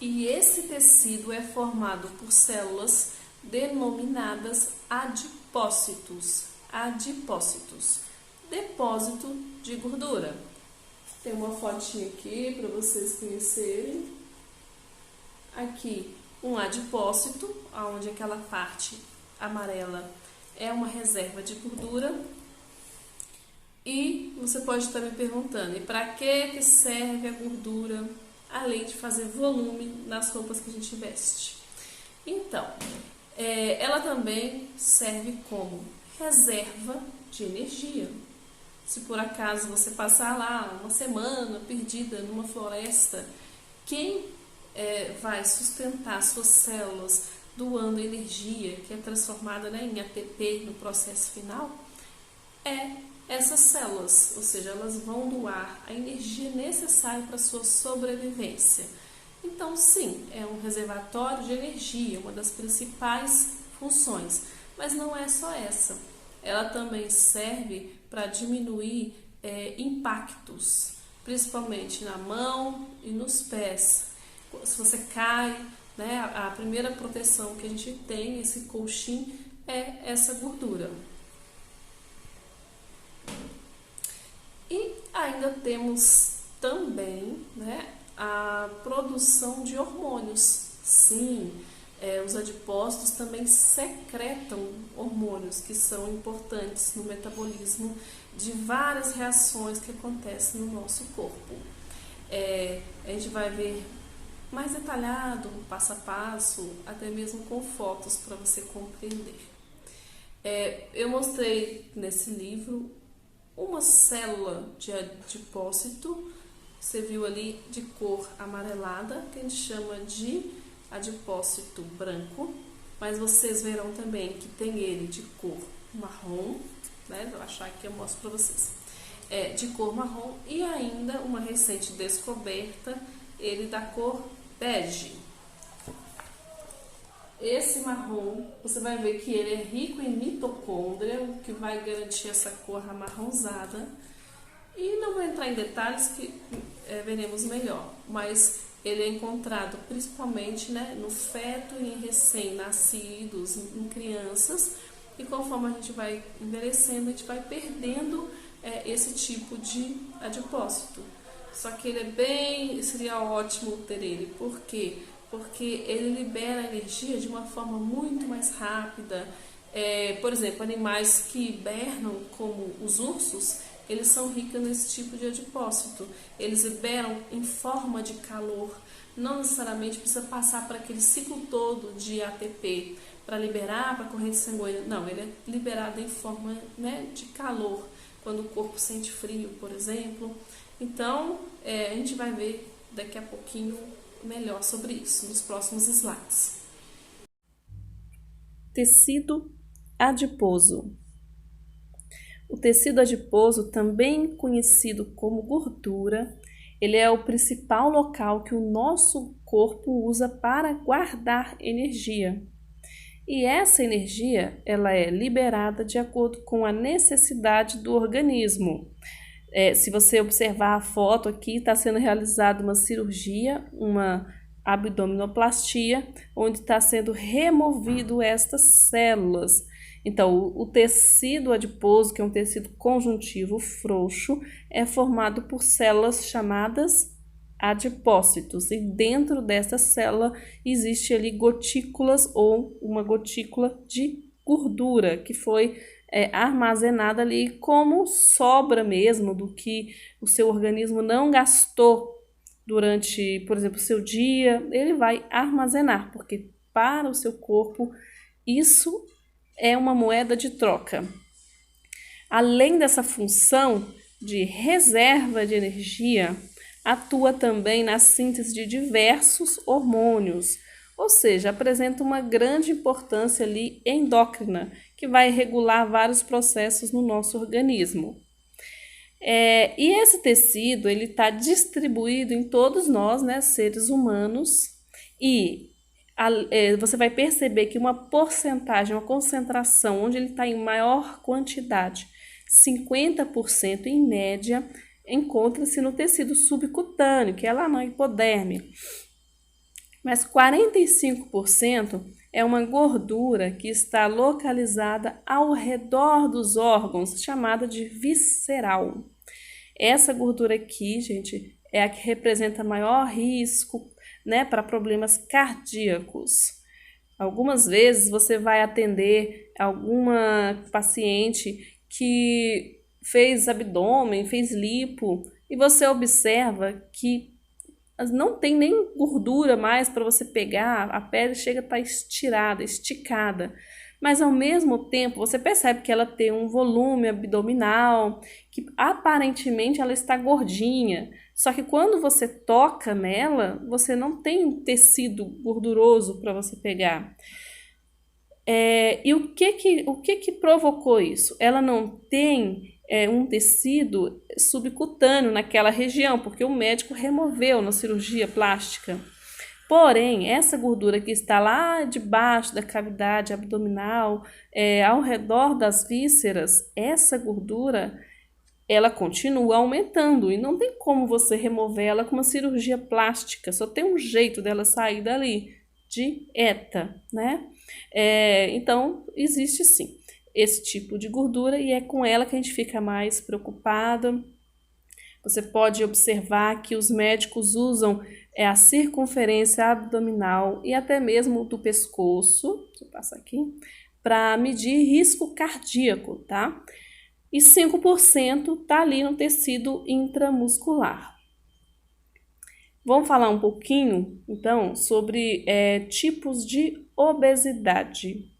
E esse tecido é formado por células denominadas adipócitos. Adipócitos, depósito de gordura. Tem uma fotinha aqui para vocês conhecerem. Aqui um adipócito, onde aquela parte amarela é uma reserva de gordura. E você pode estar me perguntando, e para que serve a gordura, além de fazer volume nas roupas que a gente veste? Então, ela também serve como reserva de energia. Se por acaso você passar lá uma semana perdida numa floresta, quem vai sustentar suas células doando energia, que é transformada, né, em ATP no processo final, é essas células, ou seja, elas vão doar a energia necessária para a sua sobrevivência. Então, sim, é um reservatório de energia, uma das principais funções, mas não é só essa. Ela também serve para diminuir impactos, principalmente na mão e nos pés. Se você cai, né, a primeira proteção que a gente tem, esse colchim, é essa gordura. E ainda temos também, né, a produção de hormônios. Sim, os adipócitos também secretam hormônios que são importantes no metabolismo de várias reações que acontecem no nosso corpo. A gente vai ver mais detalhado, passo a passo, até mesmo com fotos para você compreender. Eu mostrei nesse livro uma célula de adipócito, você viu ali de cor amarelada, que a gente chama de adipócito branco, mas vocês verão também que tem ele de cor marrom, né? Vou achar que eu mostro para vocês. De cor marrom e ainda uma recente descoberta, ele da cor bege. Esse marrom, você vai ver que ele é rico em mitocôndria, o que vai garantir essa cor amarronzada. E não vou entrar em detalhes que veremos melhor, mas ele é encontrado principalmente, né, no feto e em recém-nascidos, em crianças. E conforme a gente vai envelhecendo, a gente vai perdendo esse tipo de adipócito. Só que seria ótimo ter ele. Por quê? Porque ele libera energia de uma forma muito mais rápida. Por exemplo, animais que hibernam, como os ursos, eles são ricos nesse tipo de adipócito. Eles liberam em forma de calor. Não necessariamente precisa passar por aquele ciclo todo de ATP para liberar para a corrente sanguínea. Não, ele é liberado em forma, né, de calor, quando o corpo sente frio, por exemplo. Então, a gente vai ver daqui a pouquinho melhor sobre isso nos próximos slides. Tecido adiposo. O tecido adiposo, também conhecido como gordura, ele é o principal local que o nosso corpo usa para guardar energia. E essa energia, ela é liberada de acordo com a necessidade do organismo. Se você observar a foto aqui, está sendo realizada uma cirurgia, uma abdominoplastia, onde está sendo removido estas células. Então, o tecido adiposo, que é um tecido conjuntivo frouxo, é formado por células chamadas adipócitos. E dentro dessa célula existe ali gotículas ou uma gotícula de gordura que foi armazenada ali como sobra mesmo do que o seu organismo não gastou durante, por exemplo, o seu dia. Ele vai armazenar, porque para o seu corpo isso é uma moeda de troca. Além dessa função de reserva de energia, atua também na síntese de diversos hormônios, ou seja, apresenta uma grande importância ali endócrina, que vai regular vários processos no nosso organismo. E esse tecido, ele está distribuído em todos nós, né, seres humanos, e você vai perceber que uma porcentagem, uma concentração, onde ele está em maior quantidade, 50% em média, encontra-se no tecido subcutâneo, que é lá na hipoderme. Mas 45% é uma gordura que está localizada ao redor dos órgãos, chamada de visceral. Essa gordura aqui, gente, é a que representa maior risco, né, para problemas cardíacos. Algumas vezes você vai atender alguma paciente que fez abdômen, fez lipo, e você observa que não tem nem gordura mais para você pegar, a pele chega a estar estirada, esticada. Mas ao mesmo tempo você percebe que ela tem um volume abdominal, que aparentemente ela está gordinha. Só que quando você toca nela, você não tem tecido gorduroso para você pegar. E o que provocou isso? Ela não tem um tecido subcutâneo naquela região, porque o médico removeu na cirurgia plástica. Porém, essa gordura que está lá debaixo da cavidade abdominal, ao redor das vísceras, essa gordura, ela continua aumentando e não tem como você remover ela com uma cirurgia plástica, só tem um jeito dela sair dali, dieta, né? Então, existe sim esse tipo de gordura e é com ela que a gente fica mais preocupada. Você pode observar que os médicos usam a circunferência abdominal e até mesmo do pescoço, deixa eu passar aqui, para medir risco cardíaco, tá? E 5% tá ali no tecido intramuscular. Vamos falar um pouquinho, então, sobre tipos de obesidade.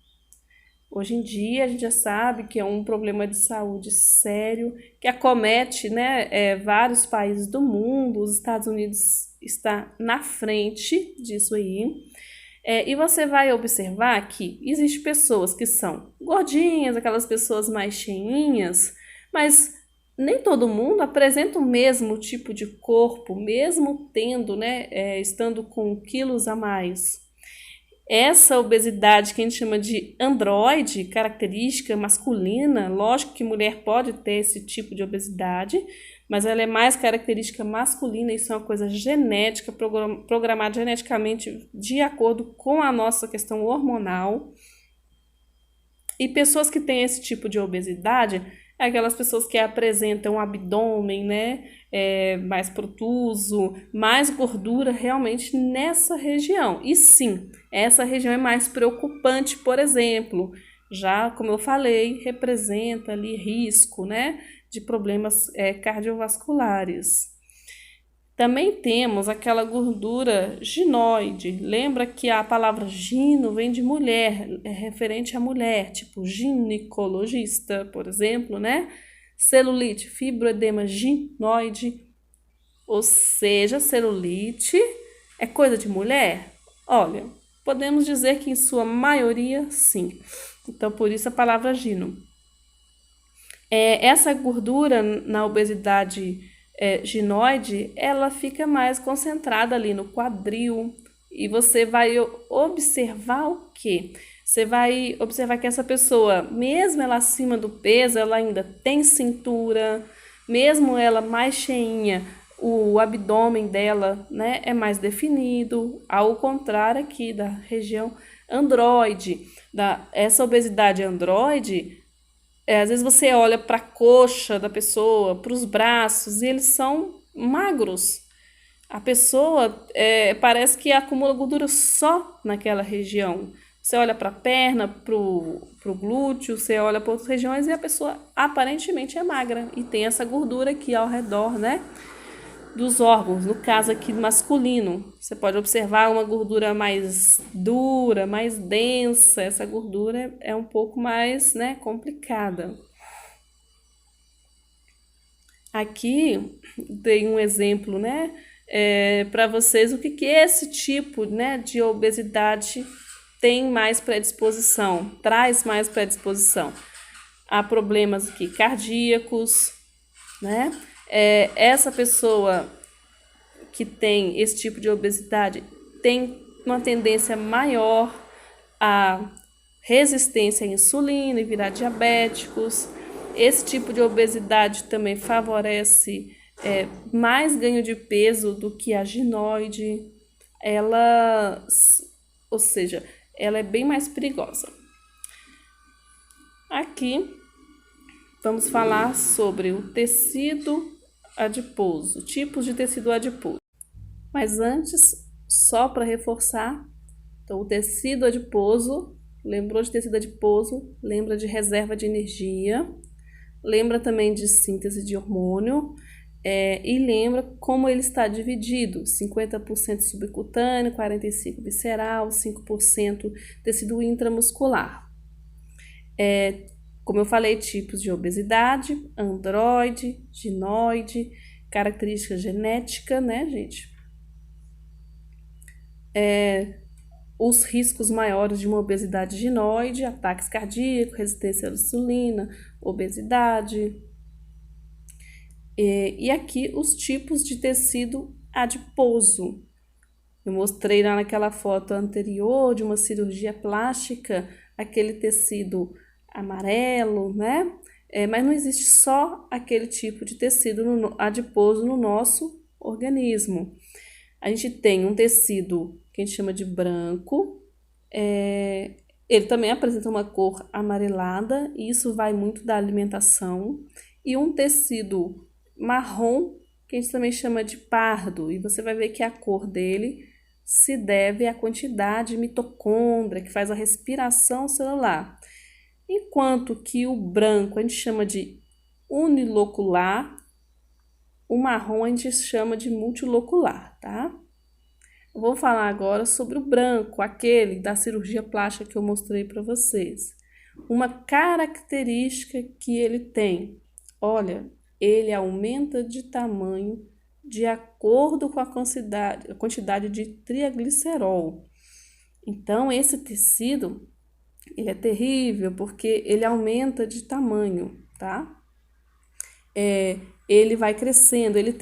Hoje em dia a gente já sabe que é um problema de saúde sério que acomete, né, vários países do mundo. Os Estados Unidos está na frente disso aí. E você vai observar que existem pessoas que são gordinhas, aquelas pessoas mais cheinhas, mas nem todo mundo apresenta o mesmo tipo de corpo, mesmo tendo, né, estando com quilos a mais. Essa obesidade que a gente chama de androide, característica masculina, lógico que mulher pode ter esse tipo de obesidade, mas ela é mais característica masculina, isso é uma coisa genética, programada geneticamente de acordo com a nossa questão hormonal. E pessoas que têm esse tipo de obesidade, é aquelas pessoas que apresentam um abdômen, né, mais protuso, mais gordura realmente nessa região. E sim, essa região é mais preocupante, por exemplo, já como eu falei, representa ali risco, né, de problemas cardiovasculares. Também temos aquela gordura ginoide. Lembra que a palavra gino vem de mulher, é referente à mulher, tipo ginecologista, por exemplo, né? Celulite, fibroedema ginoide, ou seja, celulite é coisa de mulher? Olha, podemos dizer que em sua maioria, sim. Então, por isso a palavra gino. Essa gordura na obesidade ginoide, ela fica mais concentrada ali no quadril e você vai observar o quê? Você vai observar que essa pessoa, mesmo ela acima do peso, ela ainda tem cintura, mesmo ela mais cheinha, o abdômen dela, né, é mais definido, ao contrário aqui da região androide. Essa obesidade androide, às vezes você olha para a coxa da pessoa, para os braços, e eles são magros. A pessoa parece que acumula gordura só naquela região. Você olha para a perna, para o glúteo, você olha para outras regiões e a pessoa aparentemente é magra. E tem essa gordura aqui ao redor, né, dos órgãos, no caso aqui masculino. Você pode observar uma gordura mais dura, mais densa. Essa gordura é um pouco mais, né, complicada. Aqui tem um exemplo, né, para vocês o que esse tipo, né, de obesidade tem mais predisposição, traz mais predisposição a problemas aqui cardíacos, né? Essa pessoa que tem esse tipo de obesidade tem uma tendência maior à resistência à insulina e virar diabéticos. Esse tipo de obesidade também favorece mais ganho de peso do que a ginoide. ela, ou seja, ela é bem mais perigosa. Aqui vamos falar sobre o tecido adiposo, tipos de tecido adiposo. Mas antes, só para reforçar, então o tecido adiposo, lembrou de tecido adiposo, lembra de reserva de energia, lembra também de síntese de hormônio, e lembra como ele está dividido: 50% subcutâneo, 45% visceral, 5% tecido intramuscular. Como eu falei, tipos de obesidade, androide, ginoide, característica genética, né, gente? Os riscos maiores de uma obesidade ginoide: ataques cardíacos, resistência à insulina, obesidade. E aqui os tipos de tecido adiposo. Eu mostrei lá naquela foto anterior de uma cirurgia plástica, aquele tecido amarelo, né? Mas não existe só aquele tipo de tecido adiposo no nosso organismo. A gente tem um tecido que a gente chama de branco, ele também apresenta uma cor amarelada, e isso vai muito da alimentação, e um tecido marrom, que a gente também chama de pardo, e você vai ver que a cor dele se deve à quantidade de mitocôndria que faz a respiração celular. Enquanto que o branco a gente chama de unilocular, o marrom a gente chama de multilocular, tá? Eu vou falar agora sobre o branco, aquele da cirurgia plástica que eu mostrei para vocês. Uma característica que ele tem: olha, ele aumenta de tamanho de acordo com a quantidade de triglicerol. Então, esse tecido, ele é terrível porque ele aumenta de tamanho, tá? Ele vai crescendo, ele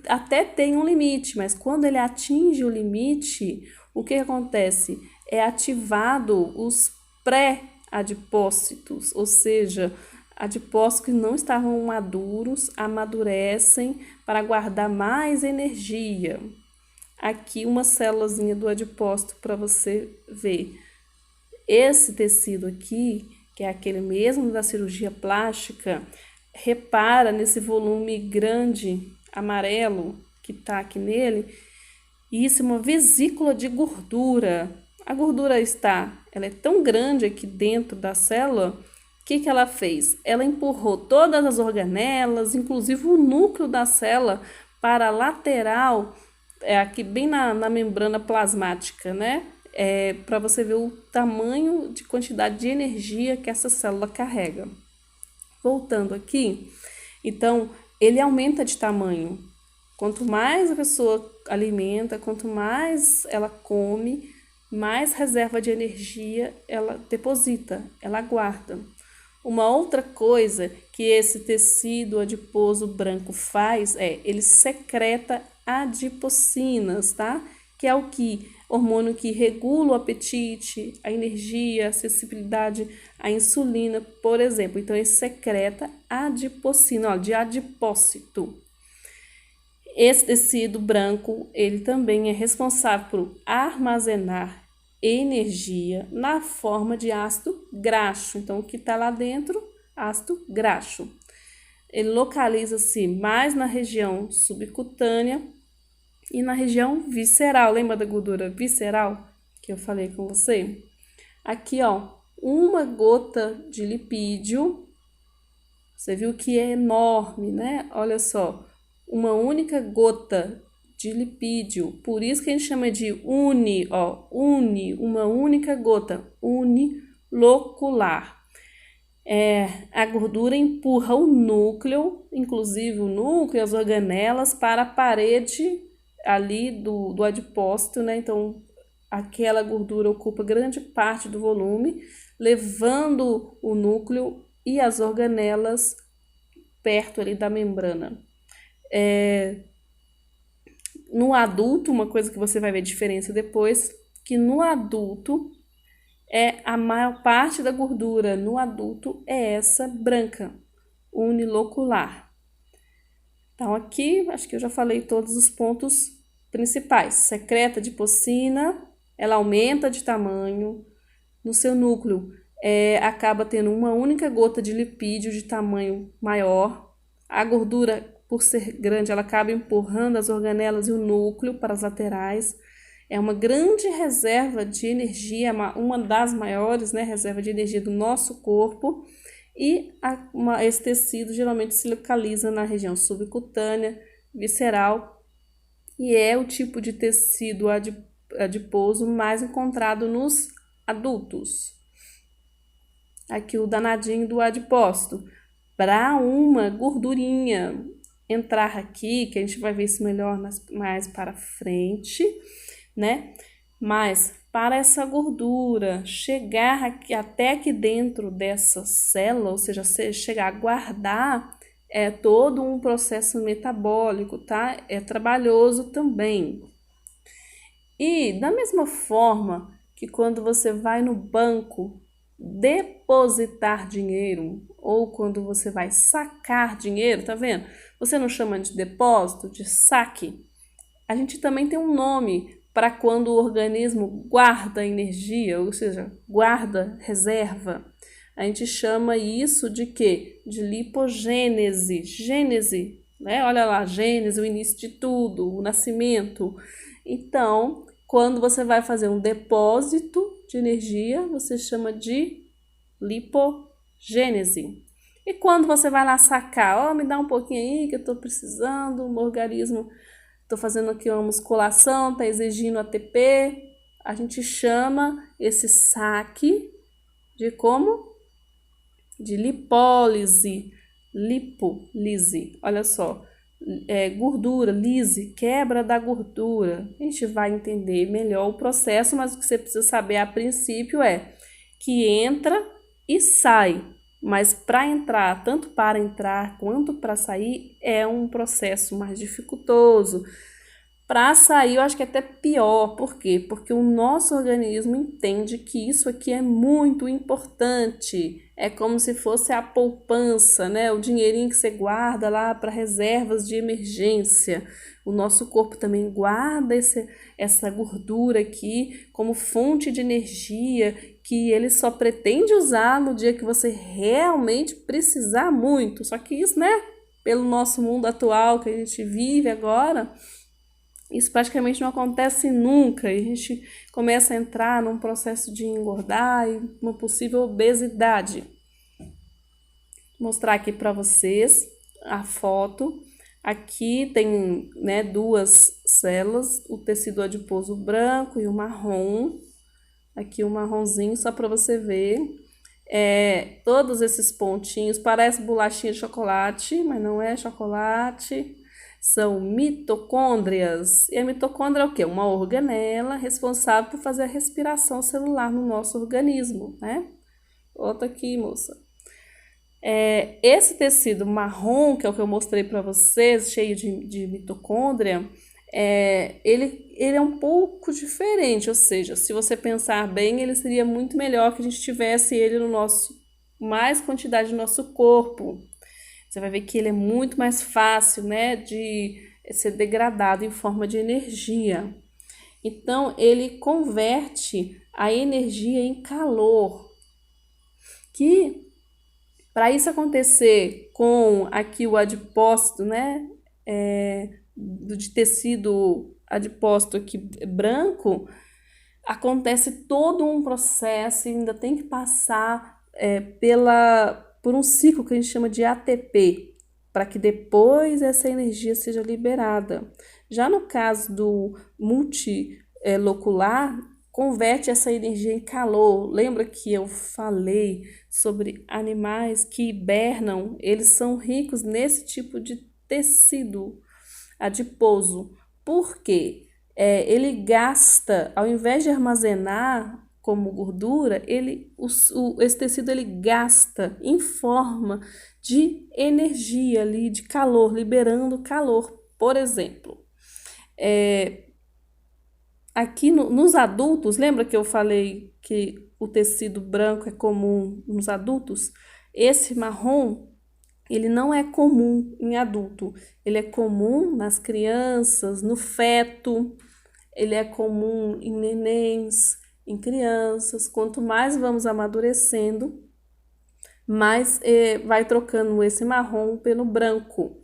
até tem um limite, mas quando ele atinge o limite, o que acontece? É ativado os pré-adipócitos, ou seja, adipócitos que não estavam maduros amadurecem para guardar mais energia. Aqui uma célulazinha do adipócito para você ver. Esse tecido aqui, que é aquele mesmo da cirurgia plástica, repara nesse volume grande amarelo que está aqui nele. Isso é uma vesícula de gordura. A gordura ela é tão grande aqui dentro da célula. O que ela fez? Ela empurrou todas as organelas, inclusive o núcleo da célula, para a lateral, aqui bem na membrana plasmática, né? Para você ver o tamanho de quantidade de energia que essa célula carrega. Voltando aqui, então, ele aumenta de tamanho. Quanto mais a pessoa alimenta, quanto mais ela come, mais reserva de energia ela deposita, ela guarda. Uma outra coisa que esse tecido adiposo branco faz ele secreta adipocinas, tá? Que é hormônio que regula o apetite, a energia, a sensibilidade à insulina, por exemplo. Então, ele secreta adipocina, de adipócito. Esse tecido branco, ele também é responsável por armazenar energia na forma de ácido graxo. Então, o que está lá dentro? Ácido graxo. Ele localiza-se mais na região subcutânea e na região visceral. Lembra da gordura visceral que eu falei com você? Aqui, ó, uma gota de lipídio. Você viu que é enorme, né? Olha só, uma única gota de lipídio. Por isso que a gente chama de uma única gota, unilocular. A gordura empurra o núcleo, inclusive o núcleo e as organelas, para a parede ali do adipócito, né? Então, aquela gordura ocupa grande parte do volume, levando o núcleo e as organelas perto ali da membrana. No adulto, uma coisa que você vai ver diferença depois, que no adulto a maior parte da gordura no adulto é essa branca, unilocular. Então aqui, acho que eu já falei todos os pontos principais: secreta adipocina, ela aumenta de tamanho no seu núcleo, acaba tendo uma única gota de lipídio de tamanho maior. A gordura, por ser grande, ela acaba empurrando as organelas e o núcleo para as laterais. É uma grande reserva de energia, uma das maiores, né, reserva de energia do nosso corpo. E esse tecido geralmente se localiza na região subcutânea, visceral, e é o tipo de tecido adiposo mais encontrado nos adultos. Aqui o danadinho do adipócito. Para uma gordurinha entrar aqui, que a gente vai ver isso melhor mais para frente, né? Mas para essa gordura chegar até aqui dentro dessa célula, ou seja, chegar a guardar, é todo um processo metabólico, tá? É trabalhoso também. E da mesma forma que quando você vai no banco depositar dinheiro, ou quando você vai sacar dinheiro, tá vendo? Você não chama de depósito, de saque. A gente também tem um nome para quando o organismo guarda energia, ou seja, guarda reserva. A gente chama isso de quê? De lipogênese. Gênese, né? Olha lá, gênese, o início de tudo, o nascimento. Então, quando você vai fazer um depósito de energia, você chama de lipogênese. E quando você vai lá sacar, me dá um pouquinho aí que eu estou precisando, o meu organismo, estou fazendo aqui uma musculação, está exigindo ATP, a gente chama esse saque de como? De lipólise, lipólise. Olha só, gordura, lise, quebra da gordura. A gente vai entender melhor o processo, mas o que você precisa saber a princípio é que entra e sai. Mas para entrar, tanto para entrar quanto para sair, é um processo mais dificultoso. Para sair, eu acho que é até pior. Por quê? Porque o nosso organismo entende que isso aqui é muito importante. É como se fosse a poupança, né? O dinheirinho que você guarda lá para reservas de emergência. O nosso corpo também guarda essa gordura aqui como fonte de energia que ele só pretende usar no dia que você realmente precisar muito. Só que isso, né? Pelo nosso mundo atual que a gente vive agora, isso praticamente não acontece nunca, e a gente começa a entrar num processo de engordar e uma possível obesidade. Vou mostrar aqui para vocês a foto. Aqui tem, né, duas células, o tecido adiposo branco e o marrom. Aqui o marronzinho, só para você ver. Todos esses pontinhos parecem bolachinha de chocolate, mas não é chocolate. São mitocôndrias. E a mitocôndria é o quê? Uma organela responsável por fazer a respiração celular no nosso organismo, né? Outra aqui, moça. Esse tecido marrom, que é o que eu mostrei para vocês, cheio de mitocôndria, ele é um pouco diferente, ou seja, se você pensar bem, ele seria muito melhor que a gente tivesse ele no mais quantidade no nosso corpo. Você vai ver que ele é muito mais fácil, né, de ser degradado em forma de energia. Então, ele converte a energia em calor. Que, para isso acontecer com aqui o adipócito, né, de tecido adipócito aqui branco, acontece todo um processo e ainda tem que passar por um ciclo que a gente chama de ATP, para que depois essa energia seja liberada. Já no caso do multilocular, converte essa energia em calor. Lembra que eu falei sobre animais que hibernam? Eles são ricos nesse tipo de tecido adiposo. Por quê? Ele gasta, ao invés de armazenar como gordura, esse tecido ele gasta em forma de energia ali, de calor, liberando calor. Por exemplo, aqui nos adultos, lembra que eu falei que o tecido branco é comum nos adultos? Esse marrom Ele não é comum em adulto, ele é comum nas crianças, no feto, ele é comum em nenéns, em crianças. Quanto mais vamos amadurecendo, mais vai trocando esse marrom pelo branco.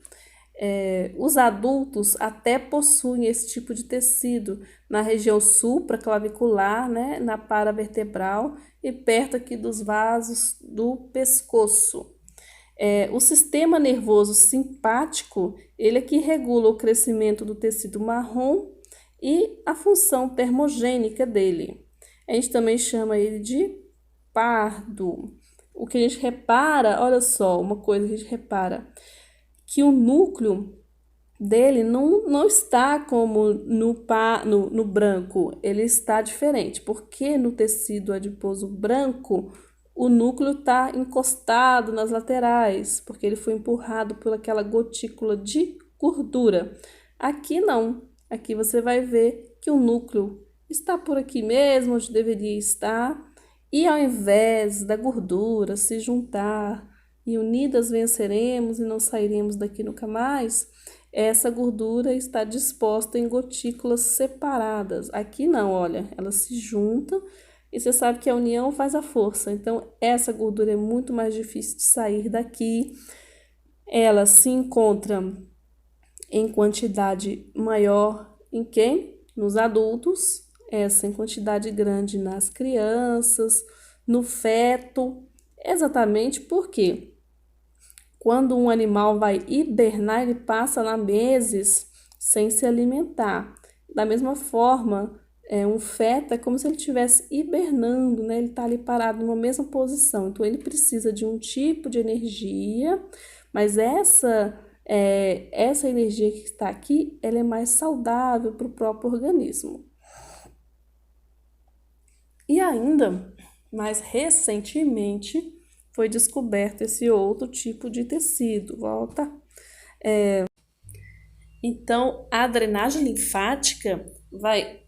Os adultos até possuem esse tipo de tecido na região supraclavicular, né, na paravertebral e perto aqui dos vasos do pescoço. O sistema nervoso simpático, ele é que regula o crescimento do tecido marrom e a função termogênica dele. A gente também chama ele de pardo. O que a gente repara, olha só, uma coisa que a gente repara, que o núcleo dele não está como no branco, ele está diferente, porque no tecido adiposo branco, o núcleo está encostado nas laterais, porque ele foi empurrado por aquela gotícula de gordura. Aqui não, aqui você vai ver que o núcleo está por aqui mesmo, onde deveria estar, e ao invés da gordura se juntar e unidas venceremos e não sairemos daqui nunca mais, essa gordura está disposta em gotículas separadas. Aqui não, olha, elas se juntam e você sabe que a união faz a força. Então, essa gordura é muito mais difícil de sair daqui. Ela se encontra em quantidade maior em quem? Nos adultos. Essa em quantidade grande nas crianças, no feto. Exatamente porque quando um animal vai hibernar, ele passa lá meses sem se alimentar. Da mesma forma, um feto é como se ele estivesse hibernando, né? Ele está ali parado numa mesma posição. Então, ele precisa de um tipo de energia, mas essa energia que está aqui, ela é mais saudável para o próprio organismo. E ainda, mais recentemente, foi descoberto esse outro tipo de tecido. Volta. Então, a drenagem linfática vai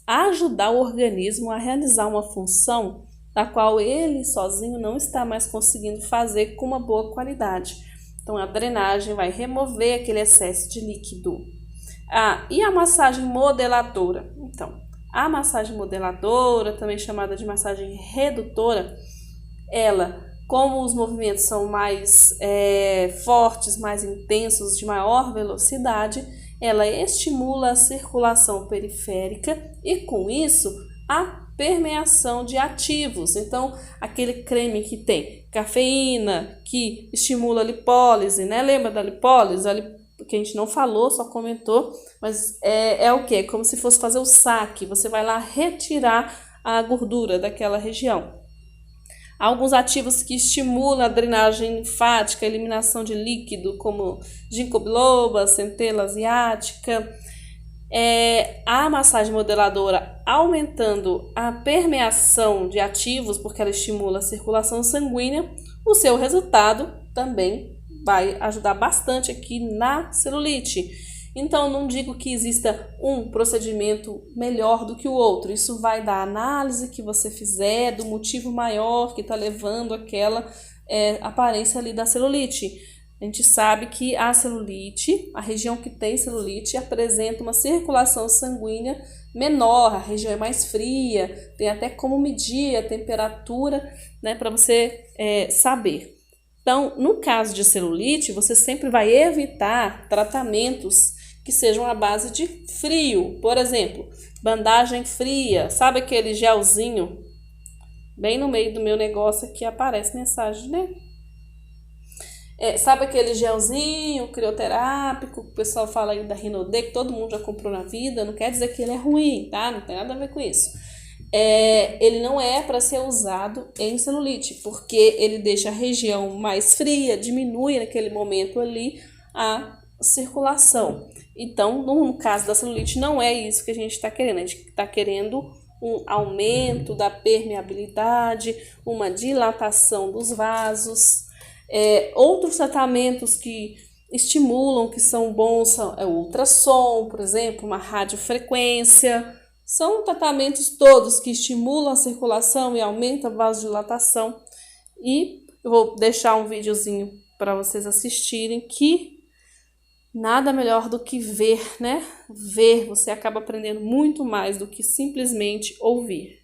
ajudar o organismo a realizar uma função da qual ele sozinho não está mais conseguindo fazer com uma boa qualidade. Então, a drenagem vai remover aquele excesso de líquido. E a massagem modeladora? Então, a massagem modeladora, também chamada de massagem redutora, ela, como os movimentos são mais fortes, mais intensos, de maior velocidade, ela estimula a circulação periférica e, com isso, a permeação de ativos. Então, aquele creme que tem cafeína, que estimula a lipólise, né? Lembra da lipólise? Que a gente não falou, só comentou, mas é o quê? Como se fosse fazer o saque. Você vai lá retirar a gordura daquela região. Há alguns ativos que estimulam a drenagem linfática, a eliminação de líquido, como ginkgo biloba, centela asiática. A massagem modeladora aumentando a permeação de ativos, porque ela estimula a circulação sanguínea, o seu resultado também vai ajudar bastante aqui na celulite. Então, não digo que exista um procedimento melhor do que o outro. Isso vai da análise que você fizer, do motivo maior que está levando aquela aparência ali da celulite. A gente sabe que a celulite, a região que tem celulite, apresenta uma circulação sanguínea menor, a região é mais fria, tem até como medir a temperatura, né, para você saber. Então, no caso de celulite, você sempre vai evitar tratamentos que sejam à base de frio. Por exemplo, bandagem fria, sabe aquele gelzinho? Bem no meio do meu negócio aqui aparece mensagem, né? Sabe aquele gelzinho crioterápico que o pessoal fala aí da Rinodê, que todo mundo já comprou na vida? Não quer dizer que ele é ruim, tá? Não tem nada a ver com isso. Ele não é para ser usado em celulite, porque ele deixa a região mais fria, diminui naquele momento ali a circulação. Então, no caso da celulite, não é isso que a gente está querendo. A gente está querendo um aumento da permeabilidade, uma dilatação dos vasos. Outros tratamentos que estimulam, que são bons, são o ultrassom, por exemplo, uma radiofrequência. São tratamentos todos que estimulam a circulação e aumentam a vasodilatação. E eu vou deixar um videozinho para vocês assistirem, que nada melhor do que ver, né? Ver, você acaba aprendendo muito mais do que simplesmente ouvir.